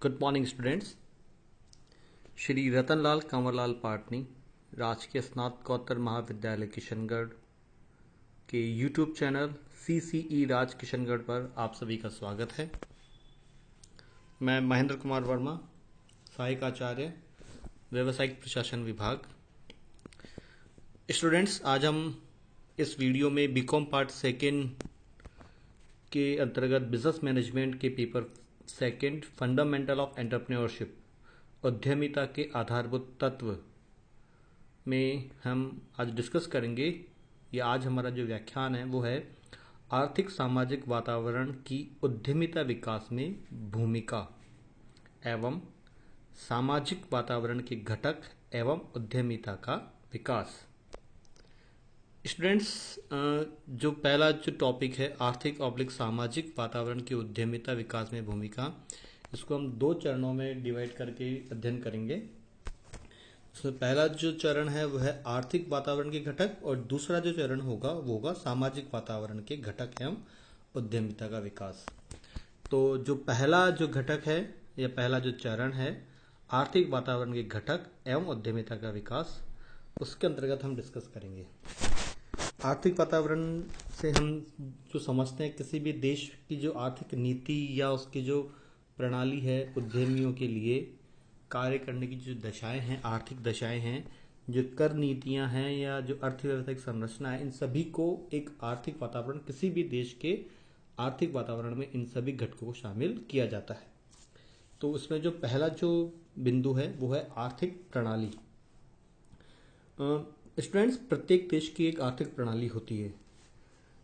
Good morning students. Shri Ratanlal Kanwarlal Patni राजकीय स्नातकोत्तर महाविद्यालय किशनगढ़ के YouTube channel CCE Raj Kishangarh पर आप सभी का स्वागत है। मैं महेंद्र कुमार वर्मा, सहायक आचार्य, व्यावसायिक प्रशासन विभाग। स्टूडेंट्स, आज हम इस वीडियो में बीकॉम पार्ट सेकेंड के अंतर्गत बिजनेस मैनेजमेंट के paper second fundamental of entrepreneurship उद्यमिता के आधारभूत तत्व में हम आज डिस्कस करेंगे। या आज हमारा जो व्याख्यान है वो है आर्थिक सामाजिक वातावरण की उद्यमिता विकास में भूमिका एवं सामाजिक वातावरण के घटक एवं उद्यमिता का विकास। स्टूडेंट्स, जो पहला जो टॉपिक है आर्थिक ऑब्लिक सामाजिक वातावरण की उद्यमिता विकास में भूमिका, इसको हम दो चरणों में डिवाइड करके अध्ययन करेंगे। इसमें पहला जो चरण है वह है आर्थिक वातावरण के घटक और दूसरा जो चरण होगा वो होगा सामाजिक वातावरण के घटक एवं उद्यमिता का विकास। तो जो पहला जो घटक है या पहला जो चरण है आर्थिक वातावरण के घटक एवं उद्यमिता का विकास, उसके अंतर्गत हम डिस्कस करेंगे। आर्थिक वातावरण से हम जो समझते हैं किसी भी देश की जो आर्थिक नीति या उसकी जो प्रणाली है उद्यमियों के लिए कार्य करने की जो दशाएं हैं, आर्थिक दशाएं हैं, जो कर नीतियां हैं या जो अर्थव्यवस्था की संरचना है, इन सभी को एक आर्थिक वातावरण, किसी भी देश के आर्थिक वातावरण में इन सभी घटकों को शामिल किया जाता है। तो उसमें जो पहला जो बिंदु है वो है आर्थिक प्रणाली। स्टूडेंट्स, प्रत्येक देश की एक आर्थिक प्रणाली होती है।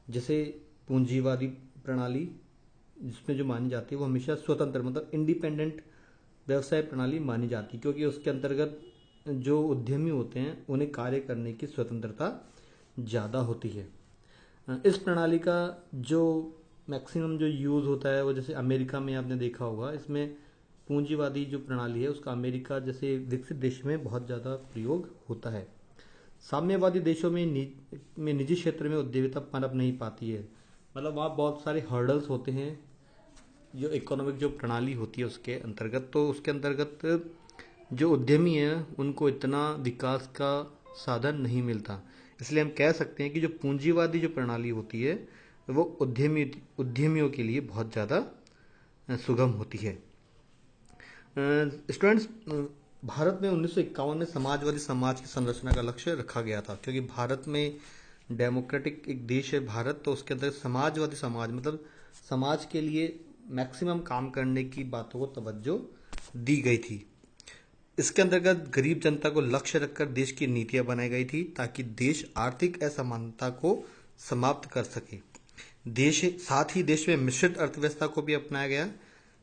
जैसे पूंजीवादी प्रणाली जिसमें जो मानी जाती है वो हमेशा स्वतंत्र मतलब इंडिपेंडेंट व्यवसाय प्रणाली मानी जाती है, क्योंकि उसके अंतर्गत जो उद्यमी होते हैं उन्हें कार्य करने की स्वतंत्रता ज़्यादा होती है। इस प्रणाली का जो मैक्सिमम जो यूज़ होता है वो जैसे अमेरिका में आपने देखा होगा, इसमें पूंजीवादी जो प्रणाली है उसका अमेरिका जैसे विकसित देश में बहुत ज़्यादा प्रयोग होता है। साम्यवादी देशों में निजी क्षेत्र में उद्यमिता पनप नहीं पाती है, मतलब वहाँ बहुत सारे हर्डल्स होते हैं जो इकोनॉमिक जो प्रणाली होती है उसके अंतर्गत। तो उसके अंतर्गत जो उद्यमी है उनको इतना विकास का साधन नहीं मिलता। इसलिए हम कह सकते हैं कि जो पूंजीवादी जो प्रणाली होती है वो उद्यमियों के लिए बहुत ज़्यादा सुगम होती है। स्टूडेंट्स, भारत में 1951 में समाजवादी समाज की संरचना का लक्ष्य रखा गया था, क्योंकि भारत में डेमोक्रेटिक एक देश है भारत, तो उसके अंदर समाजवादी समाज मतलब समाज के लिए मैक्सिमम काम करने की बातों को तवज्जो दी गई थी। इसके अंतर्गत गरीब जनता को लक्ष्य रखकर देश की नीतियां बनाई गई थी ताकि देश आर्थिक असमानता को समाप्त कर सके। साथ ही देश में मिश्रित अर्थव्यवस्था को भी अपनाया गया,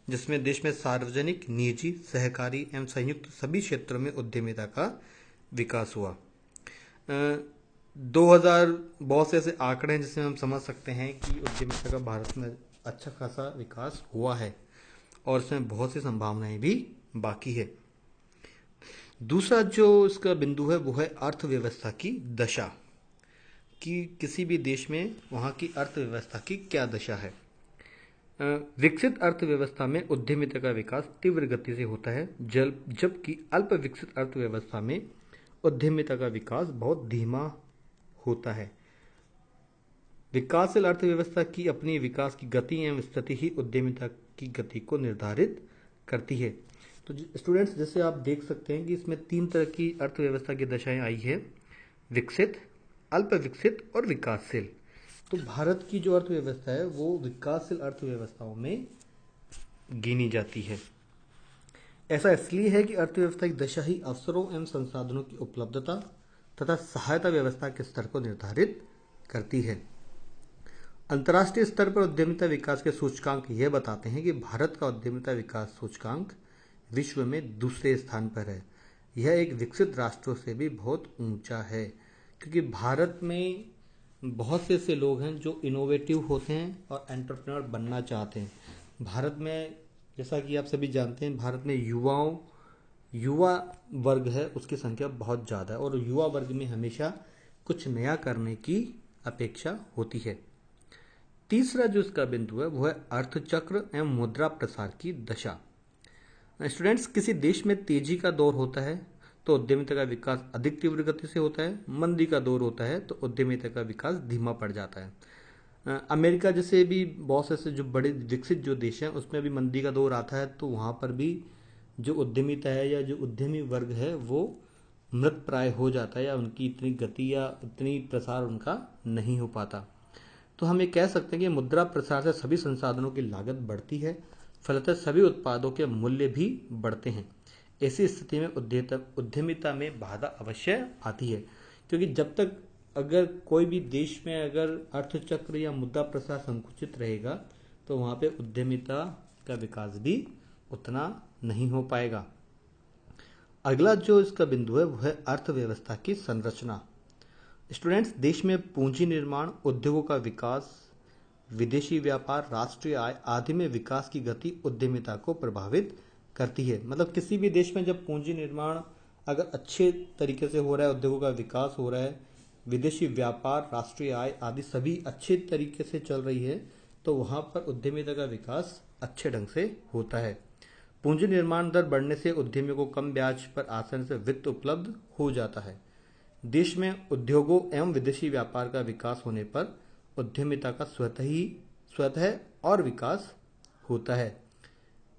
जिसमें देश में सार्वजनिक, निजी, सहकारी एवं संयुक्त सभी क्षेत्रों में उद्यमिता का विकास हुआ। 2000 बहुत से ऐसे आंकड़े हैं जिसमें हम समझ सकते हैं कि उद्यमिता का भारत में अच्छा खासा विकास हुआ है और इसमें बहुत सी संभावनाएं भी बाकी है। दूसरा जो इसका बिंदु है वो है अर्थव्यवस्था की दशा, कि किसी भी देश में वहाँ की अर्थव्यवस्था की क्या दशा है। विकसित अर्थव्यवस्था में उद्यमिता का विकास तीव्र गति से होता है, जबकि अल्प विकसित अर्थव्यवस्था में उद्यमिता का विकास बहुत धीमा होता है। विकासशील अर्थव्यवस्था की अपनी विकास की गति एवं स्थिति ही उद्यमिता की गति को निर्धारित करती है। तो स्टूडेंट्स, जैसे आप देख सकते हैं कि इसमें तीन तरह की अर्थव्यवस्था की दशाएं आई है, विकसित, अल्प विकसित और विकासशील। तो भारत की जो अर्थव्यवस्था है वो विकासशील अर्थव्यवस्थाओं में गिनी जाती है। ऐसा इसलिए है कि अर्थव्यवस्था की दशा ही अवसरों एवं संसाधनों की उपलब्धता तथा सहायता व्यवस्था के स्तर को निर्धारित करती है। अंतर्राष्ट्रीय स्तर पर उद्यमिता विकास के सूचकांक यह बताते हैं कि भारत का उद्यमिता विकास सूचकांक विश्व में दूसरे स्थान पर है। यह एक विकसित राष्ट्रों से भी बहुत ऊंचा है, क्योंकि भारत में बहुत से ऐसे लोग हैं जो इनोवेटिव होते हैं और एंटरप्रेन्योर बनना चाहते हैं। भारत में, जैसा कि आप सभी जानते हैं, भारत में युवा वर्ग है उसकी संख्या बहुत ज़्यादा है और युवा वर्ग में हमेशा कुछ नया करने की अपेक्षा होती है। तीसरा जो इसका बिंदु है वो है अर्थचक्र एवं मुद्रा प्रसार की दशा। स्टूडेंट्स, किसी देश में तेजी का दौर होता है तो उद्यमिता का विकास अधिक तीव्र गति से होता है, मंदी का दौर होता है तो उद्यमिता का विकास धीमा पड़ जाता है। अमेरिका जैसे भी बहुत से ऐसे जो बड़े विकसित जो देश हैं उसमें भी मंदी का दौर आता है तो वहाँ पर भी जो उद्यमिता है या जो उद्यमी वर्ग है वो मृत प्राय हो जाता है या उनकी इतनी गति या इतनी प्रसार उनका नहीं हो पाता। तो हम ये कह सकते हैं कि मुद्रा प्रसार से सभी संसाधनों की लागत बढ़ती है, फलतः सभी उत्पादों के मूल्य भी बढ़ते हैं। ऐसी स्थिति में उद्यमिता में बाधा अवश्य आती है, क्योंकि जब तक अगर कोई भी देश में अगर अर्थचक्र या मुद्रा प्रसार संकुचित रहेगा तो वहाँ पे उद्यमिता का विकास भी उतना नहीं हो पाएगा। अगला जो इसका बिंदु है वह है अर्थव्यवस्था की संरचना। स्टूडेंट्स, देश में पूंजी निर्माण, उद्योगों का विकास, विदेशी व्यापार, राष्ट्रीय आय आदि में विकास की गति उद्यमिता को प्रभावित करती है। मतलब किसी भी देश में जब पूंजी निर्माण अगर अच्छे तरीके से हो रहा है, उद्योगों का विकास हो रहा है, विदेशी व्यापार, राष्ट्रीय आय आदि सभी अच्छे तरीके से चल रही है तो वहां पर उद्यमिता का विकास अच्छे ढंग से होता है। पूंजी निर्माण दर बढ़ने से उद्यमियों को कम ब्याज पर आसानी से वित्त उपलब्ध हो जाता है। देश में उद्योगों एवं विदेशी व्यापार का विकास होने पर उद्यमिता का स्वतः और विकास होता है।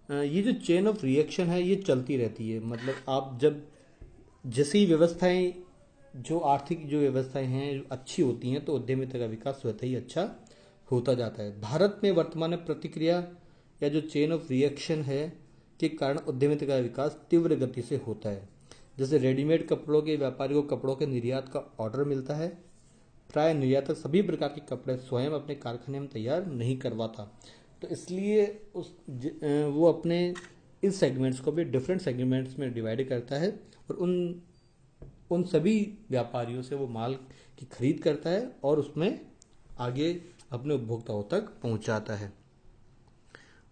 ये जो चेन ऑफ रिएक्शन है ये चलती रहती है। मतलब आप जब जैसी व्यवस्थाएं जो आर्थिक जो व्यवस्थाएं हैं जो अच्छी होती हैं तो उद्यमिता का विकास स्वतः ही अच्छा होता जाता है। भारत में वर्तमान में प्रतिक्रिया या जो चेन ऑफ रिएक्शन है के कारण उद्यमिता का विकास तीव्र गति से होता है। जैसे रेडीमेड कपड़ों के व्यापारी को कपड़ों के निर्यात का ऑर्डर मिलता है। प्राय निर्यातक सभी प्रकार के कपड़े स्वयं अपने कारखाने में तैयार नहीं करवाता, तो इसलिए वो अपने इन सेगमेंट्स को भी डिफरेंट सेगमेंट्स में डिवाइड करता है और उन सभी व्यापारियों से वो माल की खरीद करता है और उसमें आगे अपने उपभोक्ताओं तक पहुंचाता है।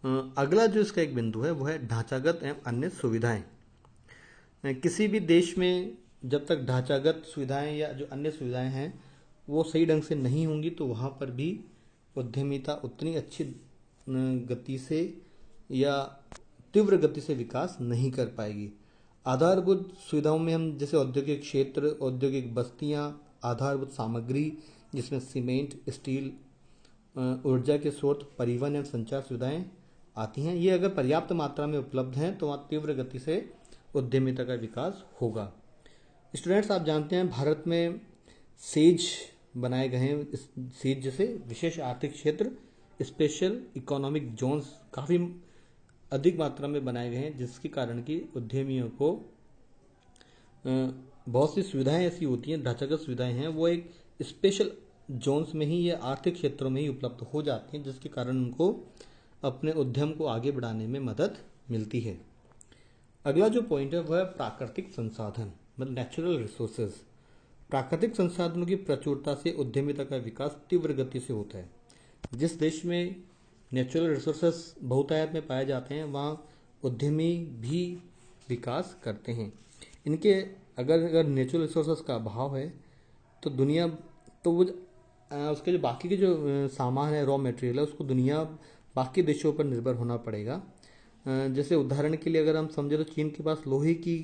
अगला जो इसका एक बिंदु है वो है ढांचागत एवं अन्य सुविधाएं। किसी भी देश में जब तक ढांचागत सुविधाएं या जो अन्य सुविधाएं हैं वो सही ढंग से नहीं होंगी तो वहाँ पर भी उद्यमिता उतनी अच्छी गति से या तीव्र गति से विकास नहीं कर पाएगी। आधारभूत सुविधाओं में हम जैसे औद्योगिक क्षेत्र, औद्योगिक बस्तियां, आधारभूत सामग्री जिसमें सीमेंट, स्टील, ऊर्जा के स्रोत, परिवहन एवं संचार सुविधाएं आती हैं। ये अगर पर्याप्त मात्रा में उपलब्ध हैं तो वहाँ तीव्र गति से उद्यमिता का विकास होगा। स्टूडेंट्स, आप जानते हैं भारत में सेज बनाए गए हैं। सेज जैसे विशेष आर्थिक क्षेत्र, स्पेशल इकोनॉमिक जोन्स काफ़ी अधिक मात्रा में बनाए गए हैं, जिसके कारण कि उद्यमियों को बहुत सी सुविधाएं ऐसी होती हैं, ढांचागत सुविधाएं हैं वो एक स्पेशल जोन्स में ही या आर्थिक क्षेत्रों में ही उपलब्ध हो जाती हैं, जिसके कारण उनको अपने उद्यम को आगे बढ़ाने में मदद मिलती है। अगला जो पॉइंट है वह है प्राकृतिक संसाधन, मतलब नेचुरल रिसोर्सेज। प्राकृतिक संसाधनों की प्रचुरता से उद्यमिता का विकास तीव्र गति से होता है। जिस देश में नेचुरल रिसोर्सेज बहुतायत में पाए जाते हैं वहाँ उद्यमी भी विकास करते हैं। इनके अगर नेचुरल रिसोर्सेज का अभाव है तो दुनिया तो वो उसके जो बाकी के जो सामान है, रॉ मटेरियल है, उसको दुनिया बाकी देशों पर निर्भर होना पड़ेगा। जैसे उदाहरण के लिए अगर हम समझे तो चीन के पास लोहे की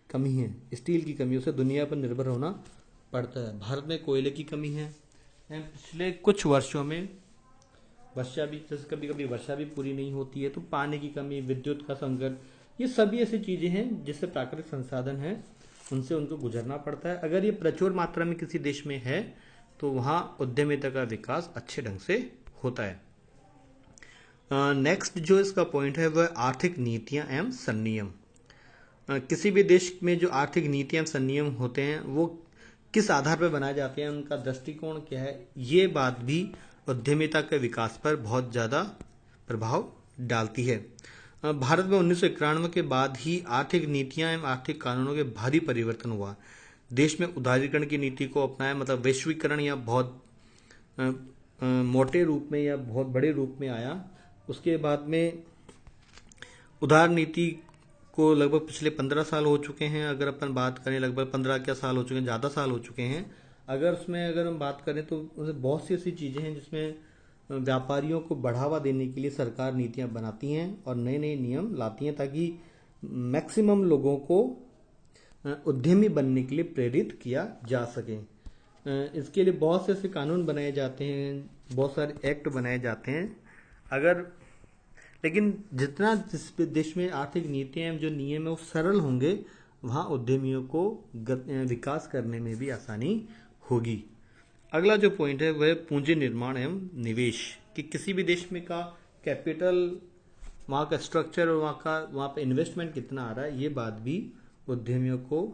कमी है, स्टील की कमी, उसे दुनिया पर निर्भर होना पड़ता है। भारत में कोयले की कमी है। पिछले कुछ वर्षों में वर्षा भी, जैसे कभी कभी वर्षा भी पूरी नहीं होती है, तो पानी की कमी, विद्युत का संकट, ये सभी ऐसी चीजें हैं जिससे प्राकृतिक संसाधन है उनसे उनको गुजरना पड़ता है। अगर ये प्रचुर मात्रा में किसी देश में है तो वहाँ उद्यमिता का विकास अच्छे ढंग से होता है। नेक्स्ट जो इसका पॉइंट है वह आर्थिक नीतियां एवं संनियम। किसी भी देश में जो आर्थिक नीतियां एवं संनियम होते हैं वो किस आधार पर बनाए जाते हैं, उनका दृष्टिकोण क्या है, ये बात भी उद्यमिता के विकास पर बहुत ज़्यादा प्रभाव डालती है। भारत में 1991 के बाद ही आर्थिक नीतियां एवं आर्थिक कानूनों के भारी परिवर्तन हुआ। देश में उदारीकरण की नीति को अपनाया, मतलब वैश्वीकरण या बहुत मोटे रूप में या बहुत बड़े रूप में आया। उसके बाद में उदार नीति को लगभग पिछले 15 साल हो चुके हैं। अगर अपन बात करें लगभग 15 क्या साल हो चुके हैं, ज़्यादा साल हो चुके हैं। अगर हम बात करें तो बहुत सी ऐसी चीज़ें हैं जिसमें व्यापारियों को बढ़ावा देने के लिए सरकार नीतियां बनाती हैं और नए नए नियम लाती हैं ताकि मैक्सिमम लोगों को उद्यमी बनने के लिए प्रेरित किया जा सके। इसके लिए बहुत से ऐसे कानून बनाए जाते हैं, बहुत सारे एक्ट बनाए जाते हैं। अगर लेकिन जितना जिस देश में आर्थिक नीतियां जो नियम है वो सरल होंगे, वहाँ उद्यमियों को विकास करने में भी आसानी होगी। अगला जो पॉइंट है वह पूंजी निर्माण एवं निवेश, कि किसी भी देश में का कैपिटल, वहाँ का स्ट्रक्चर और वहाँ पे इन्वेस्टमेंट कितना आ रहा है, ये बात भी उद्यमियों को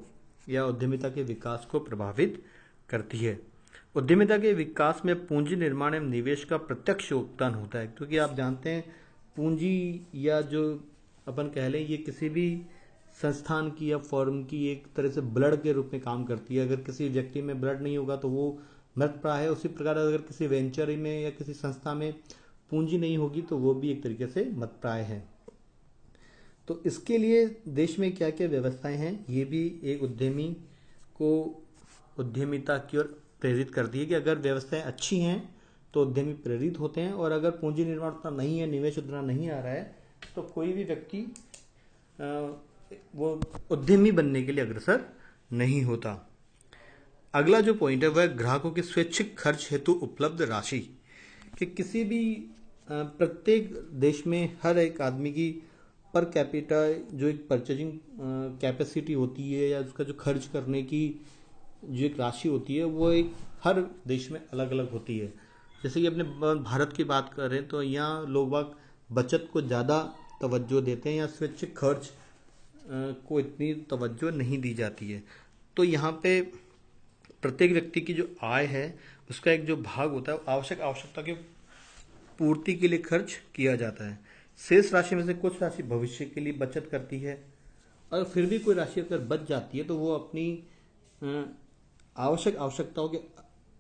या उद्यमिता के विकास को प्रभावित करती है। उद्यमिता के विकास में पूंजी निर्माण एवं निवेश का प्रत्यक्ष योगदान होता है, क्योंकि आप जानते हैं पूंजी या जो अपन कह लें ये किसी भी संस्थान की या फर्म की एक तरह से ब्लड के रूप में काम करती है। अगर किसी व्यक्ति में ब्लड नहीं होगा तो वो मृत प्राय है। उसी प्रकार अगर किसी वेंचर में या किसी संस्था में पूंजी नहीं होगी तो वो भी एक तरीके से मृत प्राय है। तो इसके लिए देश में क्या क्या व्यवस्थाएं हैं, ये भी एक उद्यमी को उद्यमिता की ओर प्रेरित करती है कि अगर व्यवस्थाएं अच्छी हैं तो उद्यमी प्रेरित होते हैं, और अगर पूंजी निर्माण उतना नहीं है, निवेश उतना नहीं आ रहा है, तो कोई भी व्यक्ति वो उद्यमी बनने के लिए अग्रसर नहीं होता। अगला जो पॉइंट है वह ग्राहकों के स्वैच्छिक खर्च हेतु उपलब्ध राशि, कि किसी भी प्रत्येक देश में हर एक आदमी की पर कैपिटा जो एक परचेजिंग कैपेसिटी होती है या उसका जो खर्च करने की जो एक राशि होती है वो एक हर देश में अलग अलग होती है। जैसे कि अपने भारत की बात करें तो यहाँ लोग बाग बचत को ज़्यादा तवज्जो देते हैं या स्वैच्छिक खर्च को इतनी तवज्जो नहीं दी जाती है। तो यहाँ पे प्रत्येक व्यक्ति की जो आय है उसका एक जो भाग होता है आवश्यकता की पूर्ति के लिए खर्च किया जाता है। शेष राशि में से कुछ राशि भविष्य के लिए बचत करती है, और फिर भी कोई राशि अगर बच जाती है तो वो अपनी आवश्यकताओं के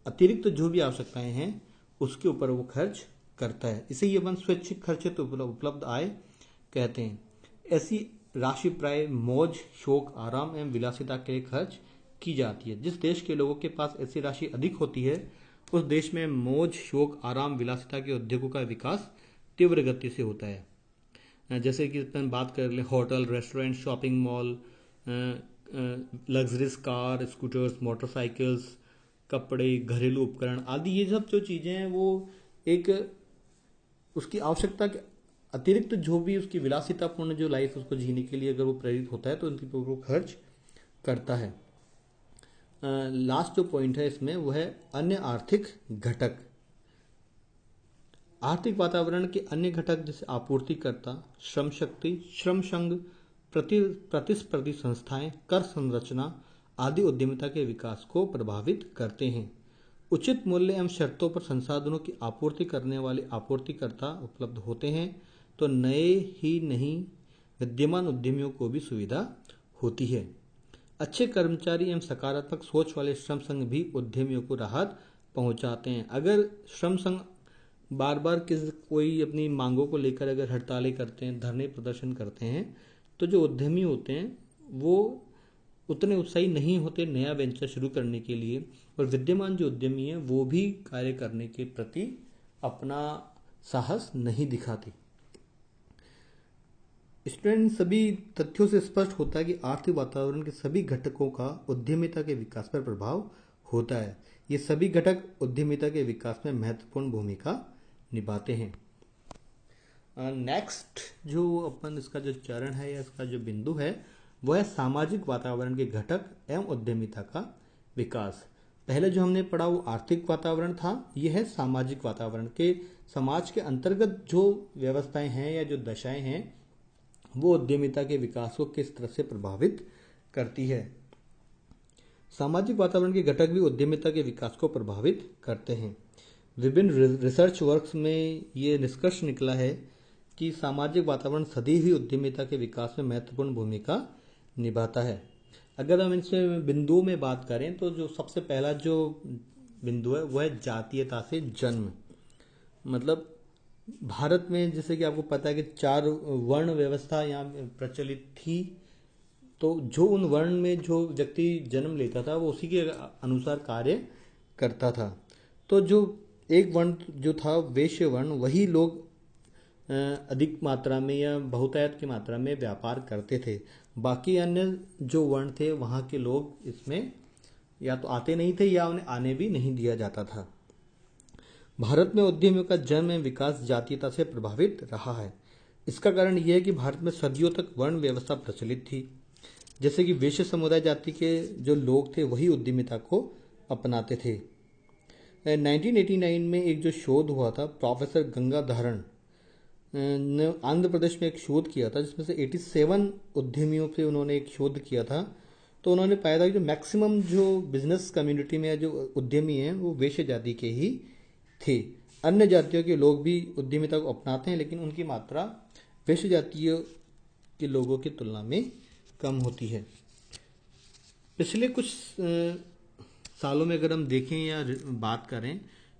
अतिरिक्त जो भी आवश्यकताएं हैं उसके ऊपर वो खर्च करता है। इसे ये अपन स्वैच्छिक खर्च तो उपलब्ध आय कहते हैं। ऐसी राशि प्राय मौज, शौक, आराम एवं विलासिता के लिए खर्च की जाती है। जिस देश के लोगों के पास ऐसी राशि अधिक होती है उस देश में मौज, शौक, आराम, विलासिता के उद्योगों का विकास तीव्र गति से होता है। जैसे कि अपन बात कर ले hotel, restaurant, shopping mall, luxuries car, scooters, motorcycles, कपड़े, घरेलू उपकरण आदि, ये सब जो चीजें हैं वो एक उसकी आवश्यकता के अतिरिक्त जो भी उसकी विलासितापूर्ण जो लाइफ उसको जीने के लिए अगर वो प्रेरित होता है तो उनके ऊपर वो खर्च करता है। लास्ट जो पॉइंट है इसमें वो है अन्य आर्थिक घटक। आर्थिक वातावरण के अन्य घटक जैसे आपूर्तिकर्ता, श्रम शक्ति, श्रम संघ, प्रतिस्पर्धी संस्थाएं, कर संरचना आदि उद्यमिता के विकास को प्रभावित करते हैं। उचित मूल्य एवं शर्तों पर संसाधनों की आपूर्ति करने वाले आपूर्तिकर्ता उपलब्ध होते हैं तो नए ही नहीं विद्यमान उद्यमियों को भी सुविधा होती है। अच्छे कर्मचारी एवं सकारात्मक सोच वाले श्रम संघ भी उद्यमियों को राहत पहुंचाते हैं। अगर श्रम संघ बार बार कोई अपनी मांगों को लेकर अगर हड़तालें करते हैं, धरने प्रदर्शन करते हैं, तो जो उद्यमी होते हैं वो उतने उत्साही नहीं होते नया वेंचर शुरू करने के लिए, और विद्यमान जो उद्यमी है वो भी कार्य करने के प्रति अपना साहस नहीं दिखाते। स्टूडेंट, सभी तथ्यों से स्पष्ट होता है कि आर्थिक वातावरण के सभी घटकों का उद्यमिता के विकास पर प्रभाव होता है। ये सभी घटक उद्यमिता के विकास में महत्वपूर्ण भूमिका निभाते हैं। नेक्स्ट जो अपन इसका जो चरण है या इसका जो बिंदु है वह है सामाजिक वातावरण के घटक एवं उद्यमिता का विकास। पहले जो हमने पढ़ा वो आर्थिक वातावरण था, यह है सामाजिक वातावरण के समाज के अंतर्गत जो व्यवस्थाएं हैं या जो दशाएं हैं वो उद्यमिता के विकास को किस तरह से प्रभावित करती है। सामाजिक वातावरण के घटक भी उद्यमिता के विकास को प्रभावित करते हैं। विभिन्न रिसर्च वर्क्स में ये निष्कर्ष निकला है कि सामाजिक वातावरण सदी ही उद्यमिता के विकास में महत्वपूर्ण भूमिका निभाता है। अगर हम इनसे बिंदुओं में बात करें तो जो सबसे पहला जो बिंदु है वह है जातीयता से जन्म। मतलब भारत में जैसे कि आपको पता है कि 4 वर्ण व्यवस्था यहाँ प्रचलित थी, तो जो उन वर्ण में जो व्यक्ति जन्म लेता था वो उसी के अनुसार कार्य करता था। तो जो एक वर्ण जो था वैश्य वर्ण, वही लोग अधिक मात्रा में या बहुतायत की मात्रा में व्यापार करते थे। बाकी अन्य जो वर्ण थे वहाँ के लोग इसमें या तो आते नहीं थे या उन्हें आने भी नहीं दिया जाता था। भारत में उद्यमियों का जन्म एवं विकास जातीयता से प्रभावित रहा है। इसका कारण यह है कि भारत में सदियों तक वर्ण व्यवस्था प्रचलित थी। जैसे कि वैश्य समुदाय जाति के जो लोग थे वही उद्यमिता को अपनाते थे। 1989 में एक जो शोध हुआ था, प्रोफेसर गंगाधरन ने आंध्र प्रदेश में एक शोध किया था जिसमें से 87 उद्यमियों पे उन्होंने एक शोध किया था। तो उन्होंने पाया था कि जो मैक्सिमम जो बिजनेस कम्युनिटी में जो उद्यमी हैं वो वैश्य जाति के ही थे। अन्य जातियों के लोग भी उद्यमिता को अपनाते हैं लेकिन उनकी मात्रा वैश्य जातियों के लोगों की तुलना में कम होती है। पिछले कुछ सालों में अगर हम देखें या बात करें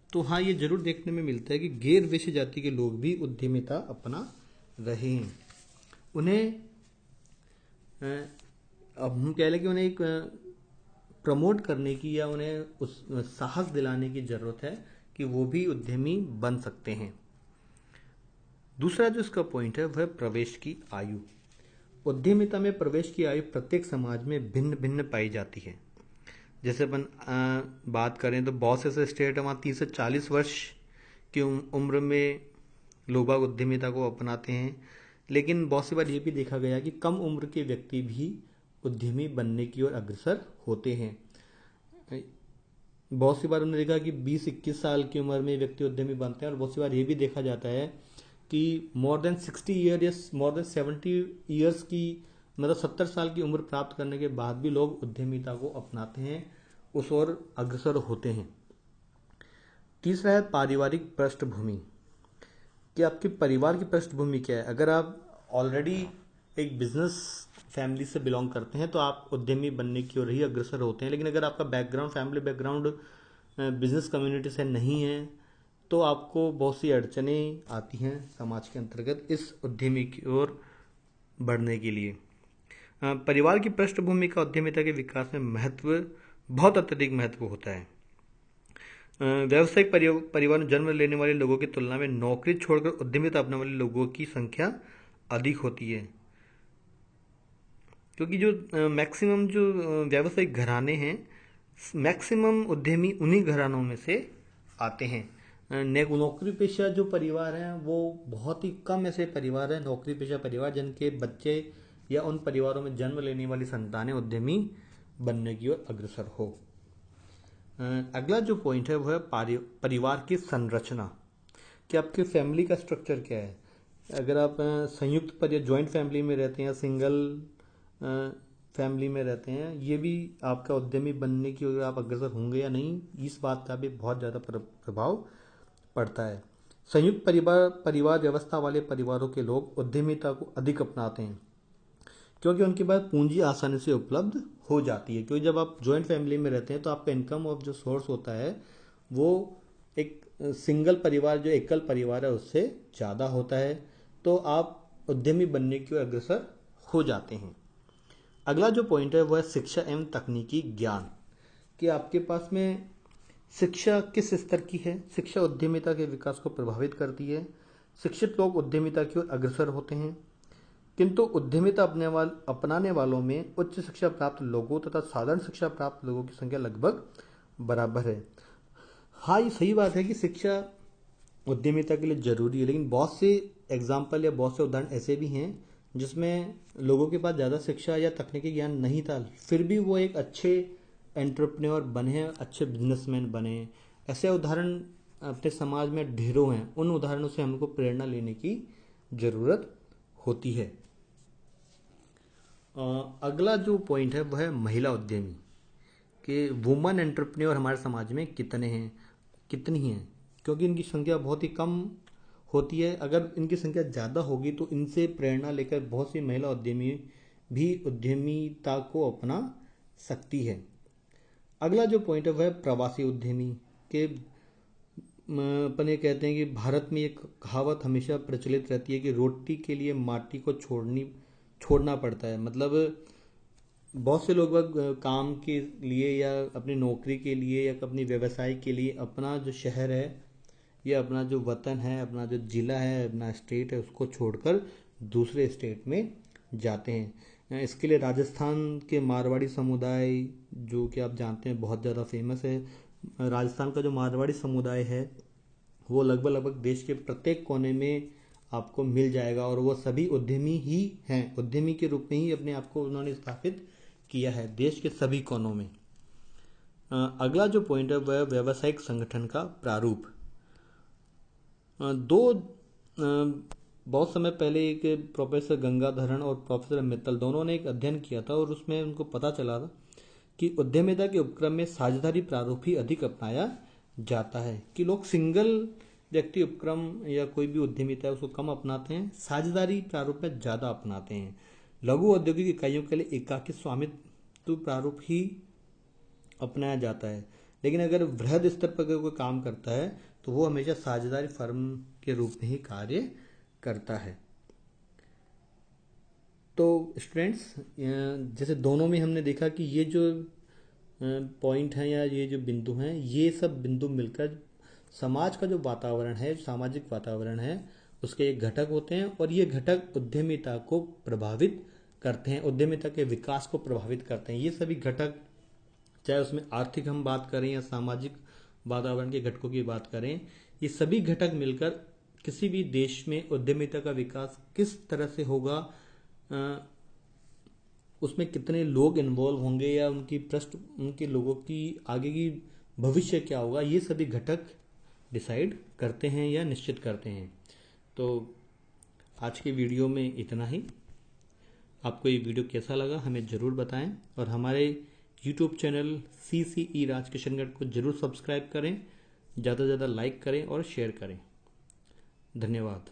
तो हाँ, ये जरूर देखने में मिलता है कि गैर वैश्य जाति के लोग भी उद्यमिता अपना रहे हैं। उन्हें अब हम कह लें कि उन्हें एक प्रमोट करने की या उन्हें उस साहस दिलाने की जरूरत है कि वो भी उद्यमी बन सकते हैं। दूसरा जो इसका पॉइंट है वह प्रवेश की आयु। उद्यमिता में प्रवेश की आयु प्रत्येक समाज में भिन्न भिन्न पाई जाती है। जैसे अपन बात करें तो बहुत से स्टेट वहाँ 30 से 40 वर्ष की उम्र में लोग उद्यमिता को अपनाते हैं, लेकिन बहुत सी बार ये भी देखा गया कि कम उम्र के व्यक्ति भी उद्यमी बनने की ओर अग्रसर होते हैं। बहुत सी बार हमने देखा कि 20-21 साल की उम्र में व्यक्ति उद्यमी बनते हैं, और बहुत सी बार ये भी देखा जाता है कि मोर देन 60 ईयर या मोर देन 70 ईयर्स की मतलब 70 साल की उम्र प्राप्त करने के बाद भी लोग उद्यमिता को अपनाते हैं, उस ओर अग्रसर होते हैं। तीसरा है पारिवारिक पृष्ठभूमि, कि आपके परिवार की पृष्ठभूमि क्या है। अगर आप ऑलरेडी एक बिजनेस फैमिली से बिलोंग करते हैं तो आप उद्यमी बनने की ओर ही अग्रसर होते हैं, लेकिन अगर आपका background family background business community से नहीं है तो आपको बहुत सी अड़चनें आती हैं समाज के अंतर्गत इस उद्यमी की ओर बढ़ने के लिए। परिवार की पृष्ठभूमि का उद्यमिता के विकास में महत्व बहुत अत्यधिक महत्व होता है। व्यावसायिक परिवार में जन्म लेने वाले लोगों की तुलना में नौकरी छोड़कर उद्यमिता अपनाने वाले लोगों की संख्या अधिक होती है, क्योंकि जो मैक्सिमम जो व्यावसायिक घराने हैं, मैक्सिमम उद्यमी उन्हीं घरानों में से आते हैं। नौकरी पेशा जो परिवार हैं वो बहुत ही कम ऐसे परिवार हैं, नौकरी पेशा परिवार, जिनके बच्चे या उन परिवारों में जन्म लेने वाली संतानें उद्यमी बनने की ओर अग्रसर हो। अगला जो पॉइंट है वह परिवार की संरचना, कि आपके फैमिली का स्ट्रक्चर क्या है। अगर आप संयुक्त परिवार जॉइंट फैमिली में रहते हैं या सिंगल फैमिली में रहते हैं, ये भी आपका उद्यमी बनने की ओर आप अग्रसर होंगे या नहीं, इस बात का भी बहुत ज़्यादा प्रभाव पड़ता है। संयुक्त परिवार व्यवस्था वाले परिवारों के लोग उद्यमिता को अधिक अपनाते हैं क्योंकि उनके पास पूंजी आसानी से उपलब्ध हो जाती है। क्योंकि जब आप जॉइंट फैमिली में रहते हैं तो आपका इनकम ऑफ जो सोर्स होता है वो एक सिंगल परिवार जो एकल परिवार है उससे ज़्यादा होता है, तो आप उद्यमी बनने की ओर अग्रसर हो जाते हैं। अगला जो पॉइंट है वह शिक्षा एवं तकनीकी ज्ञान, कि आपके पास में शिक्षा किस स्तर की है। शिक्षा उद्यमिता के विकास को प्रभावित करती है। शिक्षित लोग उद्यमिता की ओर अग्रसर होते हैं, किंतु उद्यमिता अपनाने वालों में उच्च शिक्षा प्राप्त लोगों तथा साधारण शिक्षा प्राप्त लोगों की संख्या लगभग बराबर है। हाँ, ये सही बात है कि शिक्षा उद्यमिता के लिए जरूरी है, लेकिन बहुत से एग्जाम्पल या बहुत से उदाहरण ऐसे भी हैं जिसमें लोगों के पास ज़्यादा शिक्षा या तकनीकी ज्ञान नहीं था, फिर भी वो एक अच्छे एंटरप्रेन्योर बने, अच्छे बिजनेसमैन बने। ऐसे उदाहरण अपने समाज में ढेरों हैं। उन उदाहरणों से हमको प्रेरणा लेने की जरूरत होती है। अगला जो पॉइंट है वह है महिला उद्यमी, कि वुमन एंटरप्रेन्योर हमारे समाज में कितनी हैं, क्योंकि इनकी संख्या बहुत ही कम होती है। अगर इनकी संख्या ज़्यादा होगी तो इनसे प्रेरणा लेकर बहुत सी महिला उद्यमी भी उद्यमिता को अपना सकती है। अगला जो पॉइंट है वह प्रवासी उद्यमी, के अपन ये कहते हैं कि भारत में एक कहावत हमेशा प्रचलित रहती है कि रोटी के लिए माटी को छोड़ना पड़ता है। मतलब बहुत से लोग काम के लिए या अपनी नौकरी के लिए या अपनी व्यवसाय के लिए अपना जो शहर है ये अपना जो वतन है, अपना जो ज़िला है, अपना स्टेट है, उसको छोड़कर दूसरे स्टेट में जाते हैं। इसके लिए राजस्थान के मारवाड़ी समुदाय, जो कि आप जानते हैं बहुत ज़्यादा फेमस है। राजस्थान का जो मारवाड़ी समुदाय है वो लगभग लगभग देश के प्रत्येक कोने में आपको मिल जाएगा, और वो सभी उद्यमी ही हैं। उद्यमी के रूप में ही अपने आप को उन्होंने स्थापित किया है देश के सभी कोनों में। अगला जो पॉइंट है वह व्यावसायिक संगठन का प्रारूप। बहुत समय पहले एक प्रोफेसर गंगाधरन और प्रोफेसर मित्तल दोनों ने एक अध्ययन किया था, और उसमें उनको पता चला था कि उद्यमिता के उपक्रम में साझेदारी प्रारूप ही अधिक अपनाया जाता है। कि लोग सिंगल व्यक्ति उपक्रम या कोई भी उद्यमिता है उसको कम अपनाते हैं, साझेदारी प्रारूप में ज़्यादा अपनाते हैं। लघु औद्योगिक इकाइयों के लिए एकाकी स्वामित्व प्रारूप ही अपनाया जाता है, लेकिन अगर वृहद स्तर पर कोई काम करता है तो वो हमेशा साझेदारी फर्म के रूप में ही कार्य करता है। तो स्टूडेंट्स, जैसे दोनों में हमने देखा कि ये जो पॉइंट हैं या ये जो बिंदु हैं, ये सब बिंदु मिलकर समाज का जो वातावरण है, सामाजिक वातावरण है, उसके एक घटक होते हैं, और ये घटक उद्यमिता को प्रभावित करते हैं, उद्यमिता के विकास को प्रभावित करते हैं। ये सभी घटक, चाहे उसमें आर्थिक हम बात करें या सामाजिक वातावरण के घटकों की बात करें, ये सभी घटक मिलकर किसी भी देश में उद्यमिता का विकास किस तरह से होगा, उसमें कितने लोग इन्वॉल्व होंगे, या उनके लोगों की आगे की भविष्य क्या होगा, ये सभी घटक डिसाइड करते हैं या निश्चित करते हैं। तो आज के वीडियो में इतना ही। आपको ये वीडियो कैसा लगा हमें ज़रूर बताएं, और हमारे YouTube चैनल CCE राजकिशनगढ़ को ज़रूर सब्सक्राइब करें, ज़्यादा से ज़्यादा लाइक करें और शेयर करें। धन्यवाद।